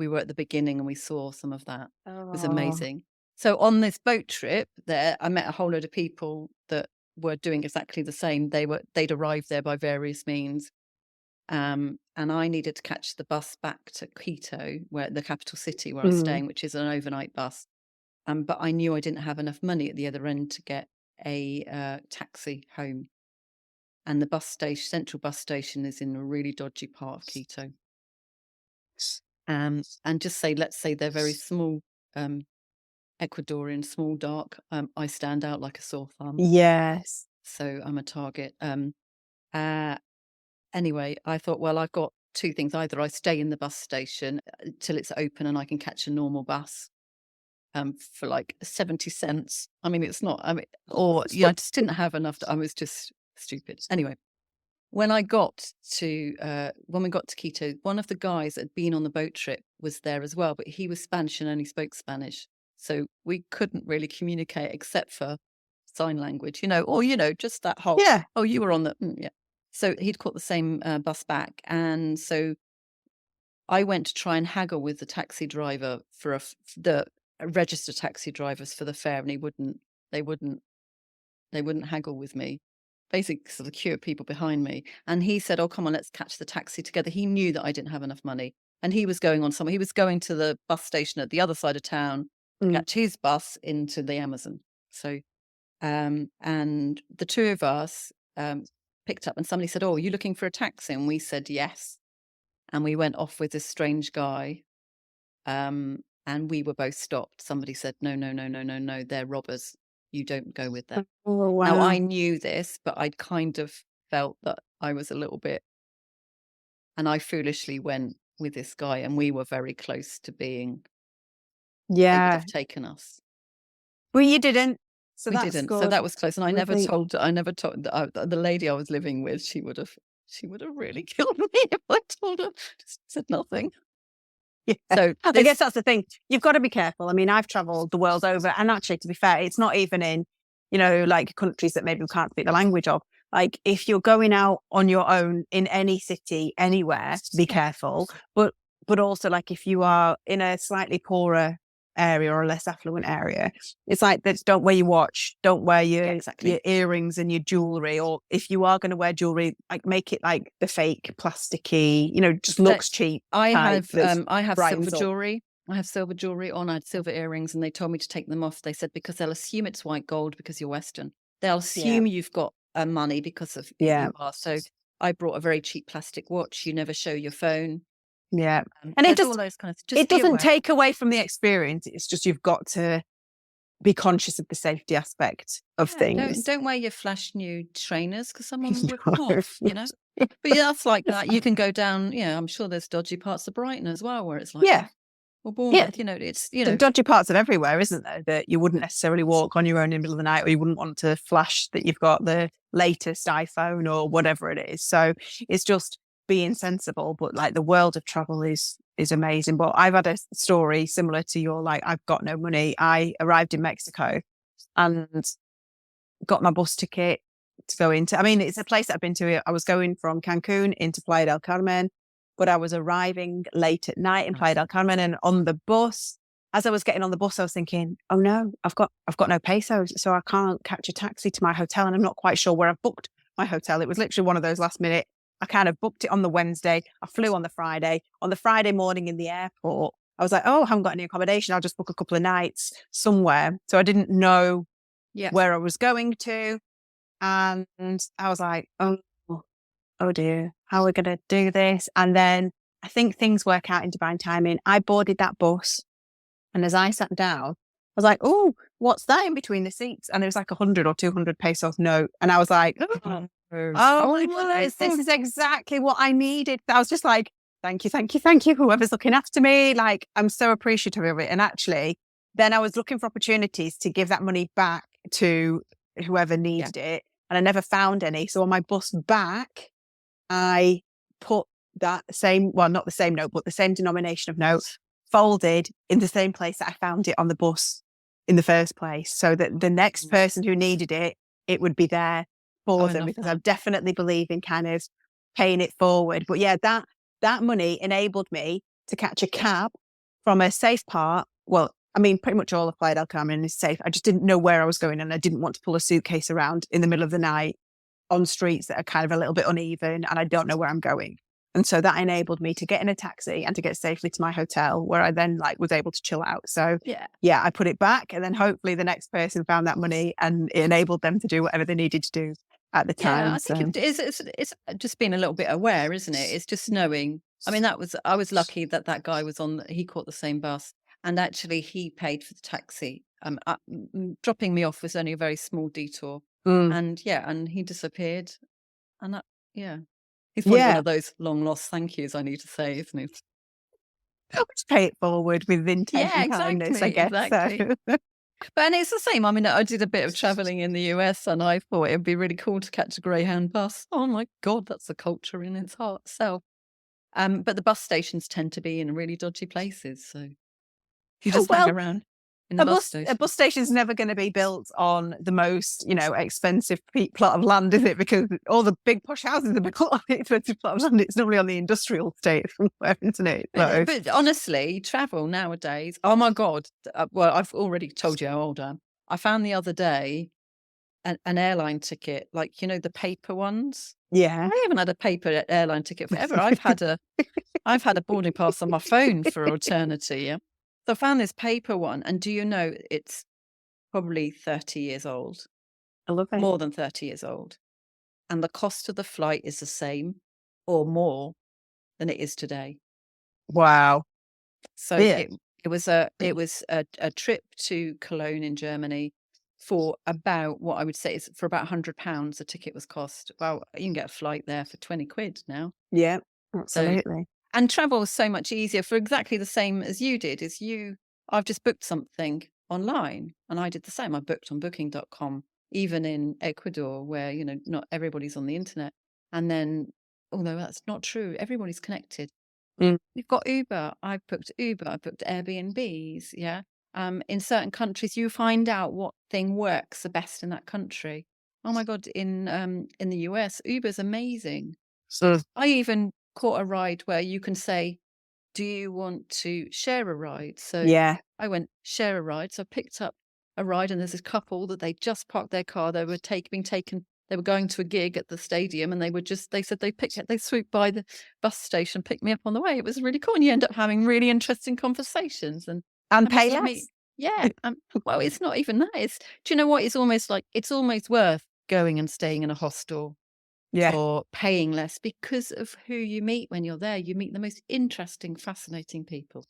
were at the beginning and we saw some of that. It was amazing. So on this boat trip there, I met a whole load of people that were doing exactly the same. They'd arrived there by various means. And I needed to catch the bus back to Quito, where the capital city where I was staying, which is an overnight bus. But I knew I didn't have enough money at the other end to get a taxi home. And the central bus station is in a really dodgy part of Quito. And let's say they're very small, Ecuadorian, small, dark. I stand out like a sore thumb. Yes. So I'm a target. Anyway, I thought, well, I've got two things. Either I stay in the bus station till it's open and I can catch a normal bus for like 70 cents. I mean, it's not, I just didn't have enough. I was just stupid. Anyway, when we got to Quito, one of the guys that had been on the boat trip was there as well, but he was Spanish and only spoke Spanish. So we couldn't really communicate except for sign language, just that whole, yeah. Oh, you were on the, yeah. So he'd caught the same bus back. And so I went to try and haggle with the taxi driver for the registered taxi drivers for the fare, and they wouldn't haggle with me. Basically, sort of queue of people behind me. And he said, oh, come on, let's catch the taxi together. He knew that I didn't have enough money. And he was going he was going to the bus station at the other side of town to catch his bus into the Amazon. So, and the two of us picked up, and somebody said, oh, are you looking for a taxi? And we said, yes. And we went off with this strange guy. And we were both stopped. Somebody said, no, they're robbers. You don't go with them. Oh, wow. Now, I knew this, but I'd kind of felt that I was a little bit, and I foolishly went with this guy, and we were very close to being, they would have taken us. Well, you didn't. So we didn't. So that was close. And I never told the lady I was living with, she would have really killed me if I told her. Just said nothing. Yeah. So I guess that's the thing. You've got to be careful. I mean, I've traveled the world over, and actually, to be fair, it's not even in, like countries that maybe we can't speak the language of. Like if you're going out on your own in any city, anywhere, be careful. But also like if you are in a slightly poorer area or a less affluent area. It's like that. Don't wear your watch, don't wear your earrings and your jewelry, or if you are going to wear jewelry, like make it like the fake plasticky, just looks cheap. I have silver jewelry. I have silver jewelry on. I had silver earrings, and they told me to take them off. They said because they'll assume it's white gold because you're Western. They'll assume you've got money because of who you are. So I brought a very cheap plastic watch. You never show your phone. Yeah, and it all those kind of. It doesn't take away from the experience. It's just you've got to be conscious of the safety aspect of things. Don't wear your flash new trainers because someone will rip them off. But that's like that. You can go down. I'm sure there's dodgy parts of Brighton as well where it's like or Bournemouth. It's the dodgy parts of everywhere, isn't there? That you wouldn't necessarily walk on your own in the middle of the night, or you wouldn't want to flash that you've got the latest iPhone or whatever it is. So it's just being sensible. But like the world of travel is amazing. But I've had a story similar to your, like, I've got no money. I arrived in Mexico and got my bus ticket to go into. I mean, it's a place that I've been to. I was going from Cancun into Playa del Carmen, but I was arriving late at night in Playa del Carmen, and on the bus, as I was getting on the bus, I was thinking, oh no, I've got no pesos, so I can't catch a taxi to my hotel, and I'm not quite sure where I've booked my hotel. It was literally one of those last minute. I kind of booked it on the Wednesday. I flew on the Friday. On the Friday morning in the airport, I was like, oh, I haven't got any accommodation. I'll just book a couple of nights somewhere. So I didn't know where I was going to. And I was like, oh dear, how are we going to do this? And then I think things work out in divine timing. I boarded that bus. And as I sat down, I was like, oh, what's that in between the seats? And it was like 100 or 200 pesos note. And I was like, oh my goodness, this is exactly what I needed. I was just like, thank you, whoever's looking after me. Like, I'm so appreciative of it. And actually, then I was looking for opportunities to give that money back to whoever needed it. And I never found any. So on my bus back, I put that same, well, not the same note, but the same denomination of notes folded in the same place that I found it on the bus in the first place. So that the next person who needed it, it would be there for them, because I definitely believe in kind of paying it forward. But yeah, that money enabled me to catch a cab from a safe part. Well, I mean, pretty much all of Playa del Carmen is safe. I just didn't know where I was going, and I didn't want to pull a suitcase around in the middle of the night on streets that are kind of a little bit uneven, and I don't know where I'm going. And so that enabled me to get in a taxi and to get safely to my hotel, where I then was able to chill out. So I put it back, and then hopefully the next person found that money and it enabled them to do whatever they needed to do at the time. Yeah, I think it's just being a little bit aware, isn't it? It's just knowing. I mean, I was lucky that guy was he caught the same bus, and actually he paid for the taxi. Dropping me off was only a very small detour. And he disappeared. And he's probably one of those long lost thank yous, I need to say, isn't he? I'll just pay it forward with intent and kindness, I guess. Exactly. So. But it's the same. I mean, I did a bit of traveling in the US, and I thought it'd be really cool to catch a Greyhound bus. Oh my God, that's a culture in itself. But the bus stations tend to be in really dodgy places, so you just hang around. A bus station is never going to be built on the most, expensive plot of land, is it? Because all the big posh houses are built on the expensive plot of land. It's normally on the industrial estate somewhere, isn't it? So. But honestly, travel nowadays, oh my God. Well, I've already told you how old I am. I found the other day an airline ticket, like, the paper ones. Yeah. I haven't had a paper airline ticket forever. I've had a boarding pass on my phone for eternity, yeah. So I found this paper one, and do you know it's probably 30 years old? I love it. More than 30 years old. And the cost of the flight is the same or more than it is today. Wow. So it was a trip to Cologne in Germany for about, what I would say is for about £100 a ticket was cost. Well, you can get a flight there for 20 quid now. Yeah, absolutely. And travel is so much easier for exactly the same as you did. I've just booked something online, and I did the same. I booked on booking.com, even in Ecuador, where, not everybody's on the internet. And then, although that's not true, everybody's connected. We've got Uber. I've booked Uber. I've booked Airbnbs. Yeah. In certain countries, you find out what thing works the best in that country. Oh my God. In the US, Uber's amazing. So I even caught a ride where you can say, do you want to share a ride? So I went, share a ride. So I picked up a ride, and there's a couple that they just parked their car. They were being taken. They were going to a gig at the stadium, and they said they swooped by the bus station, picked me up on the way. It was really cool. And you end up having really interesting conversations and pay must less. admit, yeah. Well, it's not even that. Do you know what? It's almost worth going and staying in a hostel or paying less because of who you meet when you're there. You meet the most interesting, fascinating people.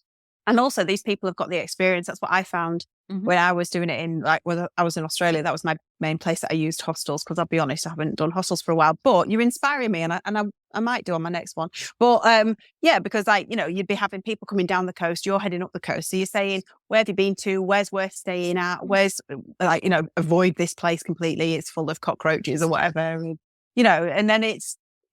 And also these people have got the experience. That's what I found when I was doing it when I was in Australia. That was my main place that I used hostels, because I'll be honest, I haven't done hostels for a while, but you're inspiring me, and I might do on my next one. But because you'd be having people coming down the coast, you're heading up the coast. So you're saying, where have you been to? Where's worth staying at? Where's avoid this place completely. It's full of cockroaches or whatever. And then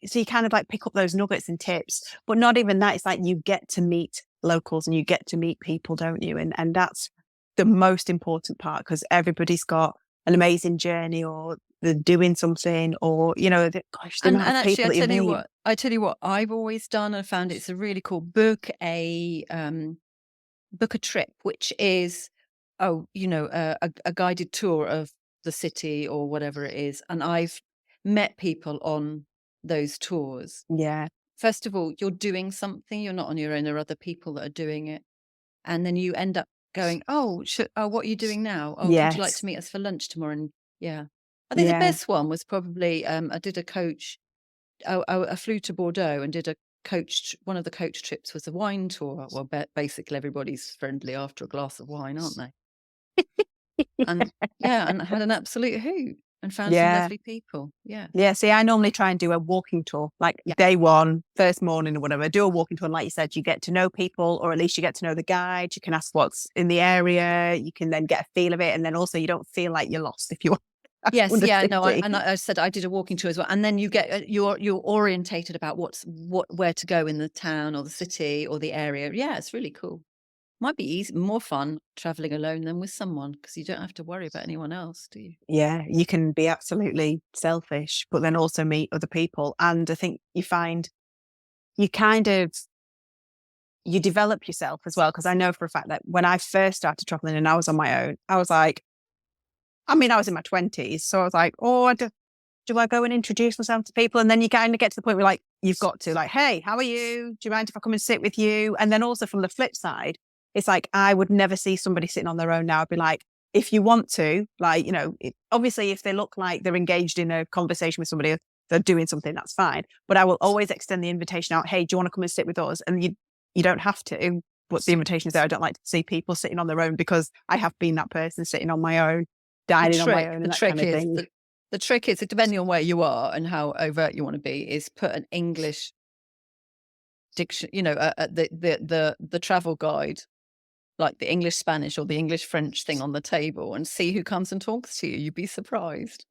so you kind of like pick up those nuggets and tips, but not even that. It's like you get to meet locals and you get to meet people, don't you? And that's the most important part, because everybody's got an amazing journey, or they're doing something, or the amount of actually, people I tell you what I've always done and found it's a really cool book a trip, which is a guided tour of the city or whatever it is, and I've met people on those tours. Yeah. First of all, you're doing something, you're not on your own, there are other people that are doing it. And then you end up going, what are you doing now? Oh, would you like to meet us for lunch tomorrow? And I think the best one was probably, I did a coach, I flew to Bordeaux and did one of the coach trips was a wine tour. Well, basically everybody's friendly after a glass of wine, aren't they? And and had an absolute hoot. And found some lovely people. Yeah. Yeah. See, I normally try and do a walking tour, like day one, first morning or whatever. Do a walking tour. And like you said, you get to know people, or at least you get to know the guide. You can ask what's in the area. You can then get a feel of it. And then also you don't feel like you're lost if you want. Yes. Yeah. No. I said I did a walking tour as well. And then you get, you're orientated about where to go in the town or the city or the area. Yeah. It's really cool. Might be more fun traveling alone than with someone, because you don't have to worry about anyone else, do you? Yeah, you can be absolutely selfish, but then also meet other people. And I think you find you develop yourself as well. Because I know for a fact that when I first started traveling and I was on my own, I was like, I was in my 20s. So I was like, do I go and introduce myself to people? And then you kind of get to the point where like, you've got to like, hey, how are you? Do you mind if I come and sit with you? And then also from the flip side, it's like, I would never see somebody sitting on their own now. I'd be like, if you want to, like, obviously if they look like they're engaged in a conversation with somebody, they're doing something, that's fine. But I will always extend the invitation out. Hey, do you want to come and sit with us? And you don't have to, but the invitation is there. I don't like to see people sitting on their own, because I have been that person sitting on my own, dining on my own, and that kind of thing. The trick is, depending on where you are and how overt you want to be, is put an English diction, the travel guide, like the English Spanish or the English French thing on the table, and see who comes and talks to you. You'd be surprised.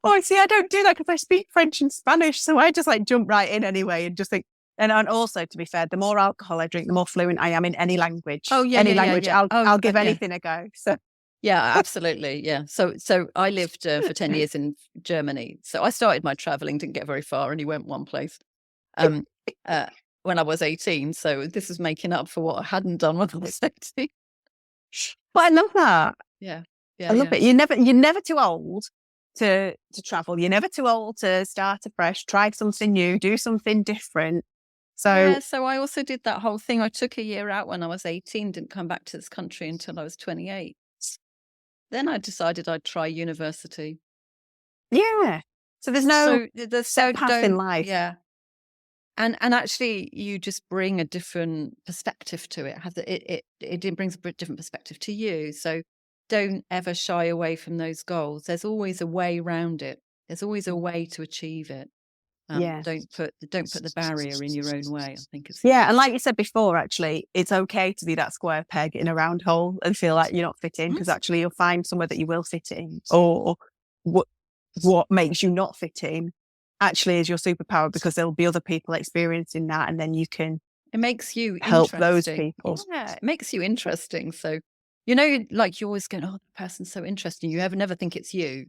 Oh, see, I don't do that because I speak French and Spanish. So I just like jump right in anyway and just think, and also to be fair, the more alcohol I drink, the more fluent I am in any language. Any language. I'll give anything a go. So. Yeah, absolutely. Yeah. So I lived for 10 years in Germany. So I started my traveling, didn't get very far, only went one place when I was 18. So this is making up for what I hadn't done when I was 18. But I love that. Yeah. I love it. You're never too old to travel. You're never too old to start afresh, try something new, do something different. So I also did that whole thing. I took a year out when I was 18, didn't come back to this country until I was 28. Then I decided I'd try university. Yeah. So there's no set path in life. Yeah. And actually, you just bring a different perspective to it. It brings a different perspective to you. So don't ever shy away from those goals. There's always a way around it. There's always a way to achieve it. Don't put the barrier in your own way. I think it's and like you said before, actually, it's okay to be that square peg in a round hole and feel like you're not fit in, because actually you'll find somewhere that you will fit in, or what makes you not fit in actually is your superpower, because there'll be other people experiencing that, and then you can. It makes you help those people. Yeah, it makes you interesting. So like you always go, oh, the person's so interesting. You never think it's you.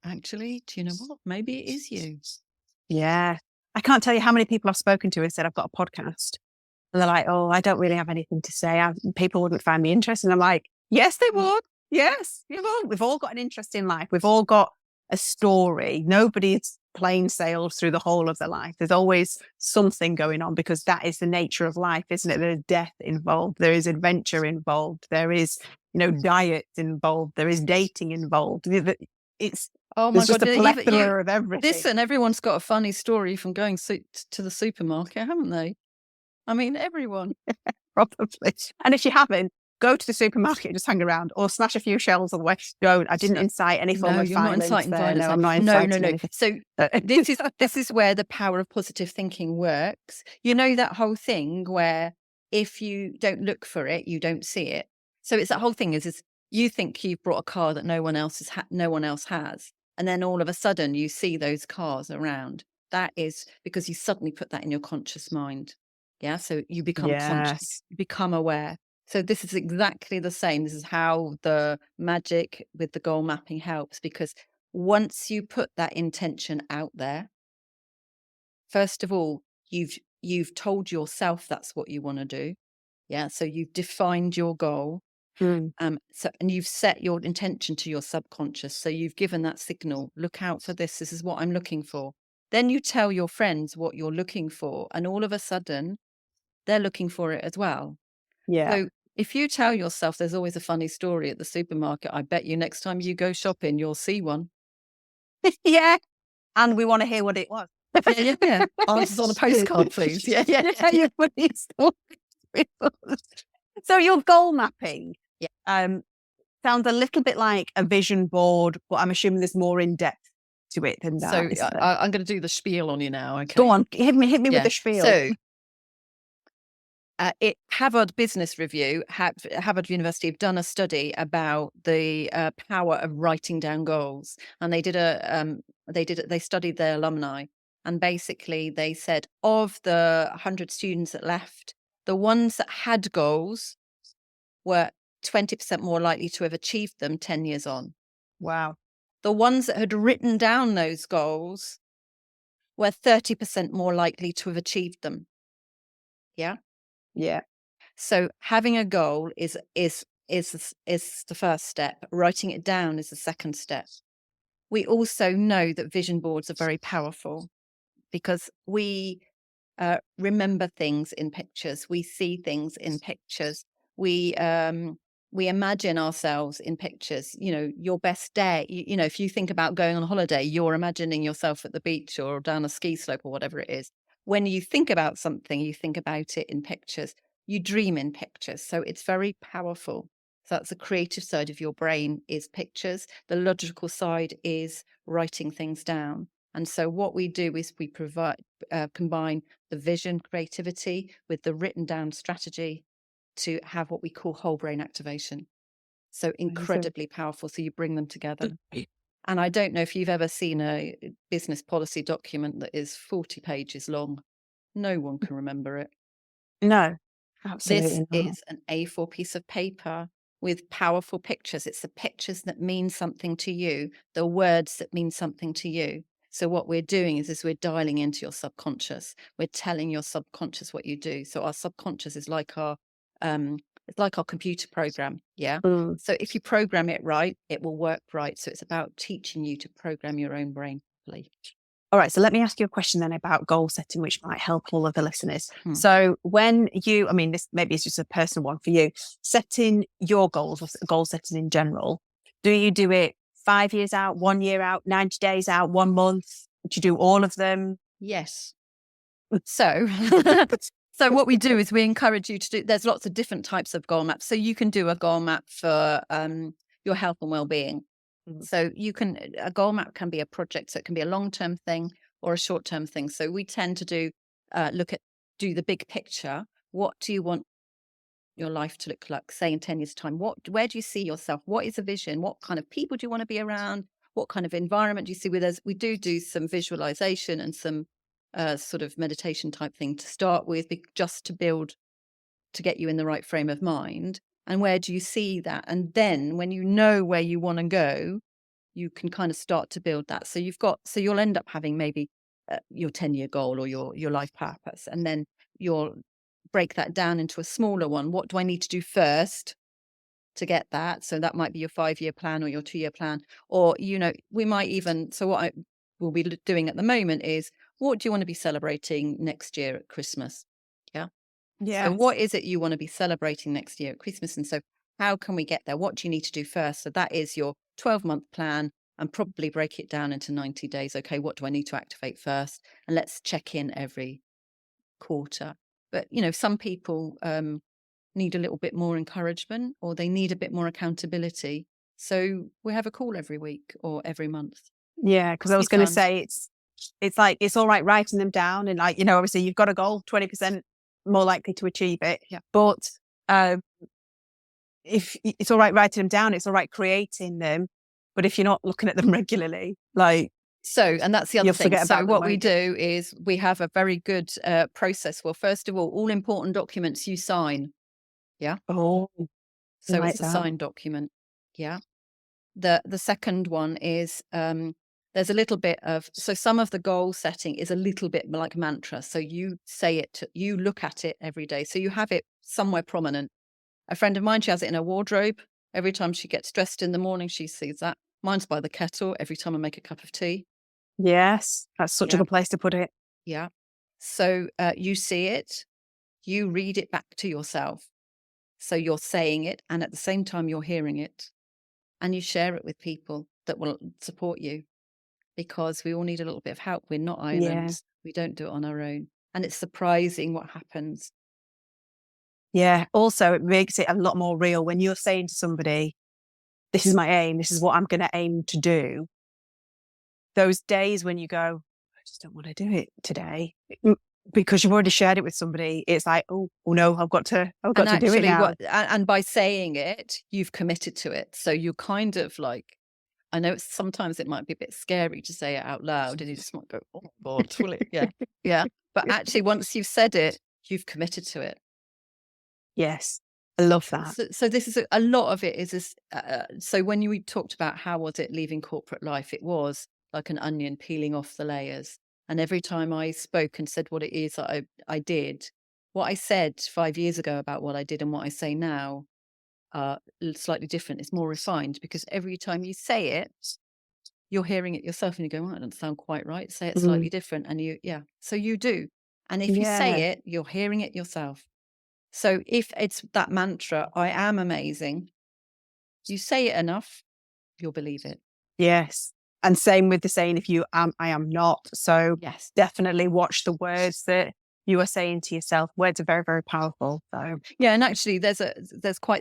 Actually, do you know what? Maybe it is you. Yeah. I can't tell you how many people I've spoken to who said, I've got a podcast. And they're like, oh, I don't really have anything to say. People wouldn't find me interesting. I'm like, yes, they would. Yes, you will. We've all got an interest in life. We've all got a story. Nobody's plain sailed through the whole of their life. There's always something going on, because that is the nature of life, isn't it? There's death involved. There is adventure involved. There is, diet involved. There is dating involved. It's Oh my there's just God, a plethora of everything. Listen, everyone's got a funny story from going to the supermarket, haven't they? I mean, everyone. Probably. And if you haven't, go to the supermarket and just hang around, or smash a few shelves on the way. Don't. I didn't incite any form of you're not violence inciting there. violence. No, I'm not No, inciting no. anything. So this is where the power of positive thinking works. You know, that whole thing where if you don't look for it, you don't see it. So it's that whole thing is you think you've brought a car that no one else has, and then all of a sudden you see those cars around. That is because you suddenly put that in your conscious mind. Yeah, so you become conscious, you become aware. So this is exactly the same. This is how the magic with the goal mapping helps, because once you put that intention out there, first of all, you've told yourself that's what you want to do. Yeah, so you've defined your goal. Mm. And you've set your intention to your subconscious. So you've given that signal, look out for this. This is what I'm looking for. Then you tell your friends what you're looking for, and all of a sudden they're looking for it as well. Yeah. So if you tell yourself there's always a funny story at the supermarket, I bet you next time you go shopping, you'll see one. Yeah. And we want to hear what it was. Yeah. Answers on a postcard, please. Yeah. Your funny story. So your goal mapping sounds a little bit like a vision board, but I'm assuming there's more in depth to it than that. So I'm going to do the spiel on you now. Okay. Go on, hit me with the spiel. So Harvard Business Review, Harvard University have done a study about the power of writing down goals, and they studied their alumni, and basically they said of the 100 students that left, the ones that had goals were 20% more likely to have achieved them 10 years on. Wow. The ones that had written down those goals were 30% more likely to have achieved them. Yeah. Yeah. So having a goal is the first step. Writing it down is the second step. We also know that vision boards are very powerful because we remember things in pictures. We see things in pictures. We imagine ourselves in pictures. You know, your best day. You know, if you think about going on a holiday, you're imagining yourself at the beach or down a ski slope or whatever it is. When you think about something, you think about it in pictures. You dream in pictures. So it's very powerful. So that's the creative side of your brain is pictures. The logical side is writing things down. And so what we do is we combine the vision creativity with the written down strategy to have what we call whole brain activation. So incredibly powerful. So you bring them together. And I don't know if you've ever seen a business policy document that is 40 pages long. No one can remember it. No, absolutely This not. is an A4 piece of paper with powerful pictures. It's the pictures that mean something to you, the words that mean something to you. So what we're doing is we're dialing into your subconscious. We're telling your subconscious what you do. So our subconscious is like our computer program. Yeah. Mm. So if you program it right, it will work right. So it's about teaching you to program your own brain properly. All right, so let me ask you a question then about goal setting, which might help all of the listeners. So when you, I mean, this maybe is just a personal one for you, setting your goals or goal setting in general, do you do it 5 years out, 1 year out, 90 days out, 1 month? Do you do all of them? Yes. So what we do is we encourage you to do, there's lots of different types of goal maps. So you can do a goal map for your health and well-being. So a goal map can be a project. So it can be a long-term thing or a short-term thing. So we tend to do the big picture. What do you want your life to look like, say in 10 years time? Where do you see yourself? What is a vision? What kind of people do you want to be around? What kind of environment do you see with us? We do some visualization and some sort of meditation type thing to start with, just to get you in the right frame of mind. And where do you see that? And then when you know where you want to go, you can kind of start to build that. So you'll end up having maybe your 10-year goal or your life purpose. And then break that down into a smaller one. What do I need to do first to get that? So that might be your 5-year plan or your 2-year plan, or, we might even, so what I will be doing at the moment is, what do you want to be celebrating next year at Christmas? Yeah. Yeah. So what is it you want to be celebrating next year at Christmas? And so how can we get there? What do you need to do first? So that is your 12-month plan, and probably break it down into 90 days. Okay, what do I need to activate first? And let's check in every quarter. But, some people need a little bit more encouragement, or they need a bit more accountability. So we have a call every week or every month. Yeah, because I was going to say it's like, it's all right writing them down, and like, obviously you've got a goal, 20% more likely to achieve it. Yeah. But if it's all right writing them down, it's all right creating them. But if you're not looking at them regularly, like. So, and that's the other thing. So what we do is we have a very good process. Well, first of all important documents you sign. Yeah. Oh, so it's a signed document. Yeah. The second one is there's a little bit of, so some of the goal setting is a little bit like mantra. So you say it, you look at it every day. So you have it somewhere prominent. A friend of mine, she has it in her wardrobe. Every time she gets dressed in the morning, she sees that. Mine's by the kettle every time I make a cup of tea. Yes, that's such a good place to put it. Yeah. So you see it, you read it back to yourself. So you're saying it, and at the same time you're hearing it, and you share it with people that will support you, because we all need a little bit of help. We're not islands. We don't do it on our own. And it's surprising what happens. Yeah. Also, it makes it a lot more real when you're saying to somebody, this is my aim, this is what I'm going to aim to do. Those days when you go, I just don't want to do it today, because you've already shared it with somebody, it's like, oh no, I've got to do it now. And by saying it, you've committed to it. So you're kind of like, I know sometimes it might be a bit scary to say it out loud, and you just might go, oh God, will it? Yeah. Yeah. But actually, once you've said it, you've committed to it. Yes. I love that. So this is a lot of it is this. So when you talked about how was it leaving corporate life, it was like an onion peeling off the layers. And every time I spoke and said what it is that I did, what I said 5 years ago about what I did and what I say now are slightly different. It's more refined, because every time you say it, you're hearing it yourself, and you go, well, that doesn't sound quite right. Say it slightly different. And so you do. And if you say it, you're hearing it yourself. So if it's that mantra, I am amazing, you say it enough, you'll believe it. Yes. And same with the saying, if you am, I am not. So yes, definitely watch the words that you are saying to yourself. Words are very, very powerful. So yeah, and actually there's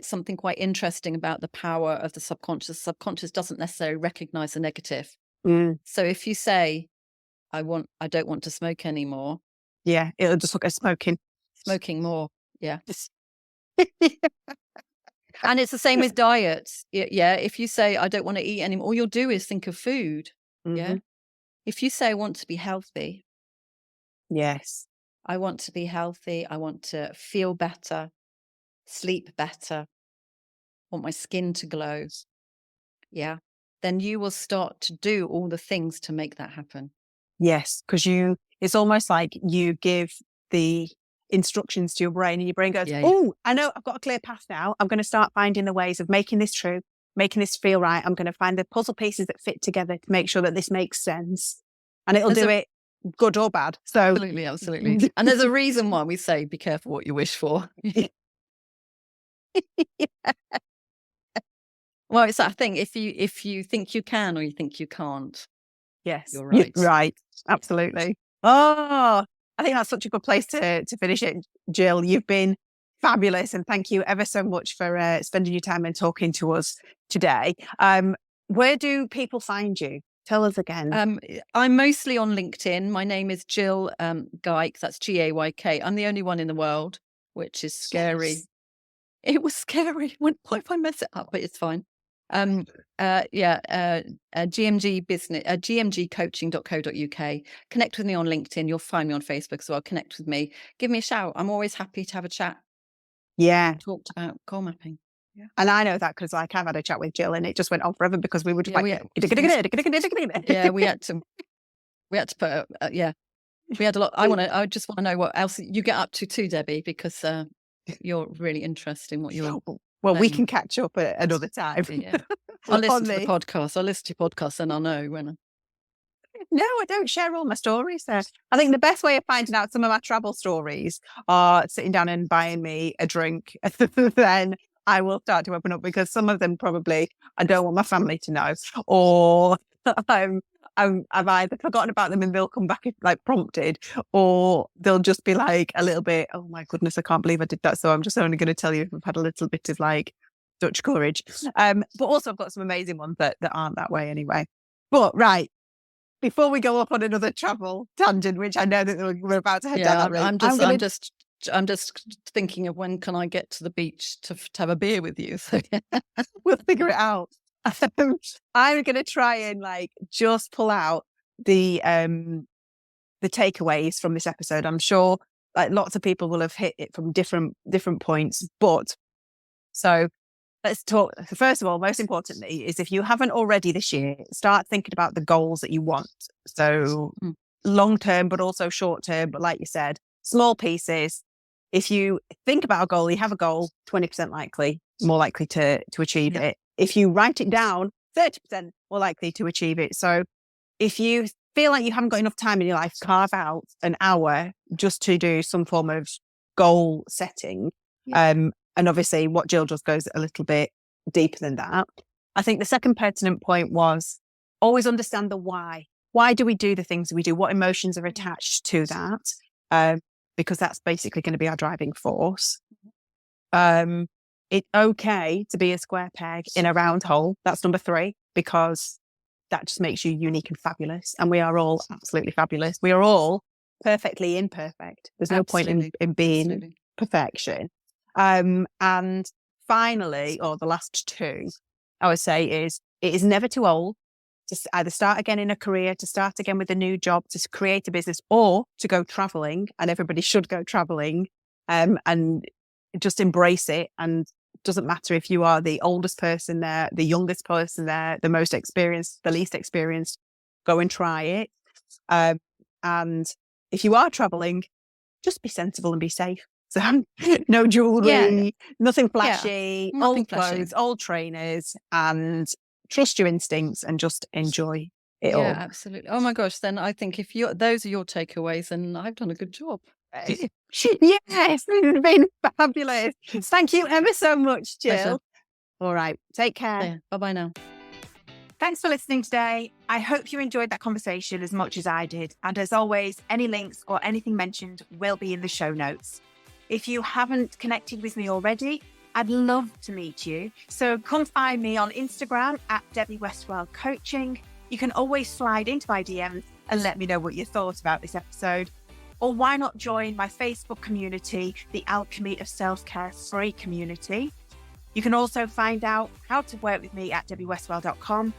something quite interesting about the power of the subconscious. Subconscious doesn't necessarily recognize the negative. So if you say, I don't want to smoke anymore. Yeah, it'll just look at smoking more. Yeah. And it's the same with diets. Yeah. If you say, I don't want to eat anymore, all you'll do is think of food. Yeah. If you say, I want to be healthy. Yes. I want to be healthy. I want to feel better, sleep better, want my skin to glow. Yeah. Then you will start to do all the things to make that happen. Yes. Because it's almost like you give the instructions to your brain, and your brain goes, oh, I know, I've got a clear path now. I'm going to start finding the ways of making this true, making this feel right. I'm going to find the puzzle pieces that fit together to make sure that this makes sense. And it'll do it good or bad. So absolutely. And there's a reason why we say, be careful what you wish for. Well, it's that thing. If you think you can or you think you can't. Yes. You're right. You're right. Absolutely. Oh, I think that's such a good place to finish it, Gill. You've been fabulous, and thank you ever so much for spending your time and talking to us today. Where do people find you? Tell us again. I'm mostly on LinkedIn. My name is Gill Gayk. That's Gayk. I'm the only one in the world, which is scary. Yes. It was scary. What if I mess it up? But it's fine. GMG business, gmgcoaching.co.uk. Connect with me on LinkedIn. You'll find me on Facebook as well. Connect with me. Give me a shout. I'm always happy to have a chat. Yeah. Talked about goal mapping. Yeah. And I know that because I've had a chat with Gill, and it just went on forever because we were just we had to put We had a lot. I just want to know what else you get up to too, Debbie, because you're really interested in what you're. Well, we can catch up at another time. Yeah. I'll listen to the podcast. I'll listen to your podcast and I'll know when. No, I don't share all my stories there. I think the best way of finding out some of my travel stories are sitting down and buying me a drink. Then I will start to open up, because some of them probably I don't want my family to know, or I've either forgotten about them and they'll come back if like prompted, or they'll just be like a little bit, oh my goodness, I can't believe I did that. So I'm just only going to tell you if I've had a little bit of like Dutch courage. But also I've got some amazing ones that aren't that way anyway. But right, before we go off on another travel tangent, which I know that we're about to head down that road, I'm just thinking of when can I get to the beach to have a beer with you. So we'll figure it out. I'm going to try and like just pull out the takeaways from this episode. I'm sure like lots of people will have hit it from different points, but so let's talk. First of all, most importantly, is if you haven't already this year, start thinking about the goals that you want. So long term, but also short term. But like you said, small pieces. If you think about a goal, you have a goal, 20% more likely to achieve it. If you write it down, 30% more likely to achieve it. So if you feel like you haven't got enough time in your life, carve out an hour just to do some form of goal setting. And obviously what Gill does goes a little bit deeper than that. I think the second pertinent point was always understand the why. Why do we do the things we do? What emotions are attached to that? Because that's basically going to be our driving force. It's okay to be a square peg in a round hole. That's number 3, because that just makes you unique and fabulous. And we are all absolutely fabulous. We are all perfectly imperfect. There's no point in being perfection. And finally, or the last 2, I would say is it is never too old to either start again in a career, to start again with a new job, to create a business, or to go traveling. And everybody should go traveling, and just embrace it. And it doesn't matter if you are the oldest person there, the youngest person there, the most experienced, the least experienced, go and try it. And if you are traveling, just be sensible and be safe. So no jewelry, nothing flashy, old clothes, old trainers, and trust your instincts and just enjoy it all. Yeah, absolutely. Oh my gosh. Then I think if those are your takeaways, then I've done a good job. Yes, it's been fabulous. Thank you ever so much, Gill. Pleasure. All right, take care. Yeah, bye-bye now. Thanks for listening today. I hope you enjoyed that conversation as much as I did. And as always, any links or anything mentioned will be in the show notes. If you haven't connected with me already, I'd love to meet you. So come find me on Instagram at Debbie Westwell Coaching. You can always slide into my DMs and let me know what you thought about this episode. Or why not join my Facebook community, the Alchemy of Self-Care free community. You can also find out how to work with me at debbiewestwell.com.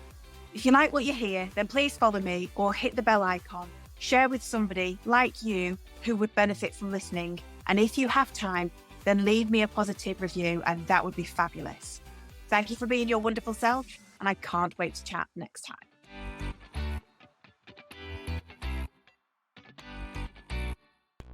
If you like what you hear, then please follow me or hit the bell icon. Share with somebody like you who would benefit from listening. And if you have time, then leave me a positive review, and that would be fabulous. Thank you for being your wonderful self, and I can't wait to chat next time.